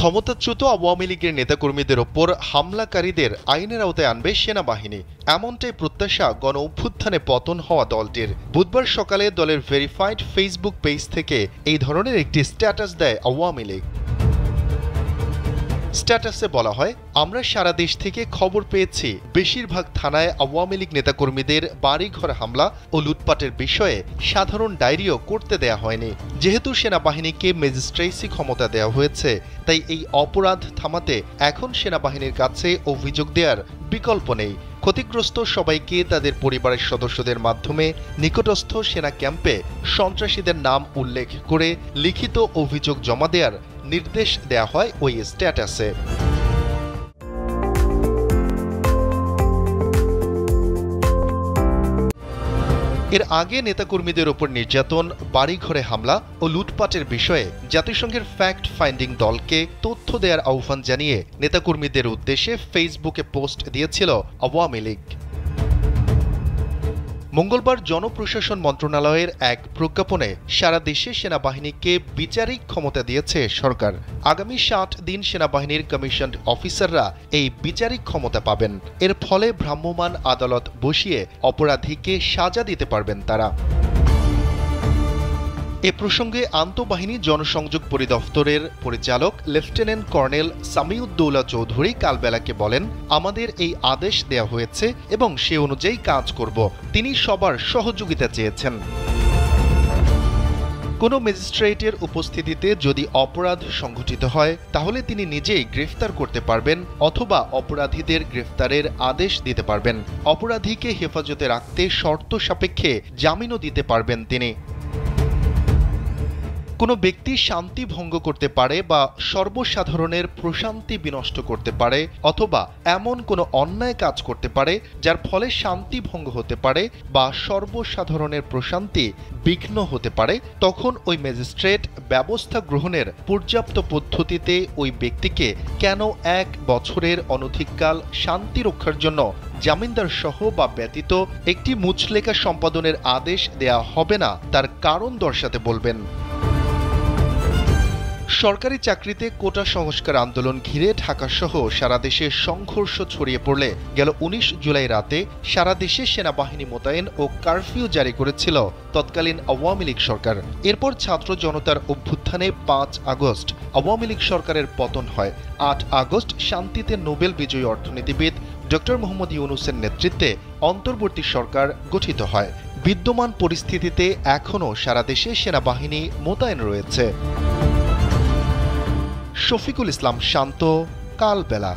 ক্ষমতাচ্যুত আওয়ামী লীগের নেতাকর্মীদের ওপর হামলাকারীদের আইনের আওতায় আনবে সেনাবাহিনী, এমনটাই প্রত্যাশা গণ অভ্যুত্থানে পতন হওয়া দলটির। বুধবার সকালে দলের ভেরিফাইড ফেসবুক পেজ থেকে এই ধরনের একটি স্ট্যাটাস দেয় আওয়ামী লীগ। স্ট্যাটাসে বলা হয়, আমরা সারা দেশ থেকে খবর পেয়েছি বেশিরভাগ থানায় আওয়ামী লীগ নেতাকর্মীদের বাড়িঘর হামলা ও লুটপাটের বিষয়ে সাধারণ ডায়েরিও করতে দেয়া হয়নি। যেহেতু সেনাবাহিনীকে ম্যাজিস্ট্রেসি ক্ষমতা দেওয়া হয়েছে, তাই এই অপরাধ থামাতে এখন সেনাবাহিনীর কাছে অভিযোগ দেওয়ার বিকল্প নেই। ক্ষতিগ্রস্ত সবাইকে তাদের পরিবারের সদস্যদের মাধ্যমে নিকটস্থ সেনা ক্যাম্পে সন্ত্রাসীদের নাম উল্লেখ করে লিখিত অভিযোগ জমা দেওয়ার নির্দেশ দেয়া হয় ওই স্ট্যাটাসে। এর আগে নেতাকর্মীদের ওপর নির্যাতন, বাড়িঘরে হামলা ও লুটপাটের বিষয়ে জাতিসংঘের ফ্যাক্ট ফাইন্ডিং দলকে তথ্য দেওয়ার আহ্বান জানিয়ে নেতাকর্মীদের উদ্দেশ্যে ফেসবুকে পোস্ট দিয়েছিল আওয়ামী লীগ। মঙ্গলবার জনপ্রশাসন মন্ত্রণালয়ের এক প্রজ্ঞাপনে সারা দেশে সেনাবাহিনীকে বিচারিক ক্ষমতা দিয়েছে সরকার। আগামী 60 দিন সেনাবাহিনীর কমিশনড অফিসাররা এই বিচারিক ক্ষমতা পাবেন। এর ফলে ভ্রাম্যমাণ আদালত বসিয়ে অপরাধীকে সাজা দিতে পারবেন তারা। এ প্রসঙ্গে আন্তঃবাহিনী জনসংযোগ পরিদপ্তরের পরিচালক লেফটেন্যান্ট কর্নেল সামিউদ্দৌলা চৌধুরী কালবেলাকে বলেন, আমাদের এই আদেশ দেওয়া হয়েছে এবং সে অনুযায়ী কাজ করব। তিনি সবার সহযোগিতা চেয়েছেন। কোনো ম্যাজিস্ট্রেটের উপস্থিতিতে যদি অপরাধ সংঘটিত হয়, তাহলে তিনি নিজেই গ্রেফতার করতে পারবেন অথবা অপরাধীদের গ্রেফতারের আদেশ দিতে পারবেন। অপরাধীকে হেফাজতে রাখতে শর্ত সাপেক্ষে জামিনও দিতে পারবেন তিনি। কোনো ব্যক্তি শান্তি ভঙ্গ করতে পারে বা সর্বসাধারণের প্রশান্তি বিনষ্ট করতে পারে অথবা এমন কোনো অন্যায় কাজ করতে পারে যার ফলে শান্তি ভঙ্গ হতে পারে বা সর্বসাধারণের প্রশান্তি বিঘ্ন হতে পারে, তখন ওই ম্যাজিস্ট্রেট ব্যবস্থা গ্রহণের পর্যাপ্ত পদ্ধতিতে ওই ব্যক্তিকে কেন 1 বছরের অনধিককাল শান্তি রক্ষার জন্য জামিনদার সহ বা ব্যতীত একটি মুচলেখা সম্পাদনের আদেশ দেয়া হবে না, তার কারণ দর্শাতে বলবেন। সরকারি চাকরিতে কোটা সংস্কার আন্দোলন ঘিরে ঢাকাসহ সারা দেশে সংঘর্ষ ছড়িয়ে পড়লে গেল 19 জুলাই রাতে সারা দেশে সেনাবাহিনী মোতায়েন ও কারফিউ জারি করেছিল তৎকালীন আওয়ামী লীগ সরকার। এরপর ছাত্র জনতার অভ্যুত্থানে 5 আগস্ট আওয়ামী লীগ সরকারের পতন হয়। 8 আগস্ট শান্তিতে নোবেল বিজয়ী অর্থনীতিবিদ ডক্টর মোহাম্মদ ইউনূসের নেতৃত্বে অন্তর্বর্তী সরকার গঠিত হয়। বিদ্যমান পরিস্থিতিতে এখনও সারা দেশে সেনাবাহিনী মোতায়েন রয়েছে। শফিকুল ইসলাম শান্ত, কালবেলা।